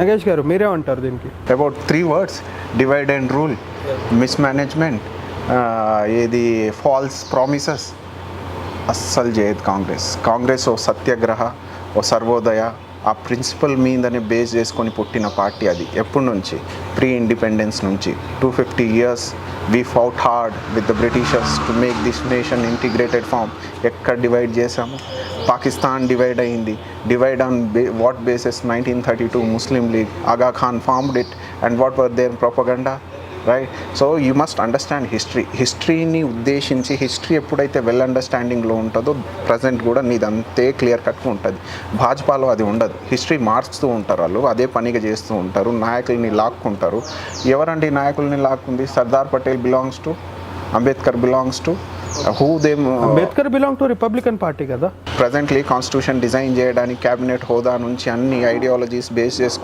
నగేష్ గారు మీరేమంటారు దీనికి? About 3 words: divide and rule, mismanagement, ఏది ఫాల్స్ ప్రామిసెస్. అస్సలు చేయదు కాంగ్రెస్. ఓ సత్యాగ్రహ, ఓ సర్వోదయ, ఆ ప్రిన్సిపల్ మీదనే బేస్ చేసుకొని పుట్టిన పార్టీ అది. ఎప్పటి నుంచి? ప్రీ ఇండిపెండెన్స్ నుంచి. 250 years we fought hard with the Britishers to make this nation integrated form. ఎక్కడ డివైడ్ చేసాము? పాకిస్తాన్ డివైడ్ అయింది. Divide on what basis? 1932 Muslim League, Aga Khan formed it, and what were their propaganda, right? So you must understand హిస్టరీని ఉద్దేశించి. History ఎప్పుడైతే well అండర్స్టాండింగ్లో ఉంటుందో present కూడా నీది అంతే క్లియర్ కట్గా ఉంటుంది. భాజపాలో అది ఉండదు. హిస్టరీ మార్చుతూ ఉంటారు వాళ్ళు, అదే పనిగా చేస్తూ ఉంటారు, నాయకుల్ని లాక్కుంటారు. ఎవరండి నాయకుల్ని లాక్కుంది? Sardar Patel belongs to, Ambedkar belongs to, Ambedkar belong to Republican party కదా. ప్రజెంట్లీ కాన్స్టిట్యూషన్ డిజైన్ చేయడానికి క్యాబినెట్ హోదా నుంచి అన్ని ఐడియాలజీస్ బేస్ చేసుకుని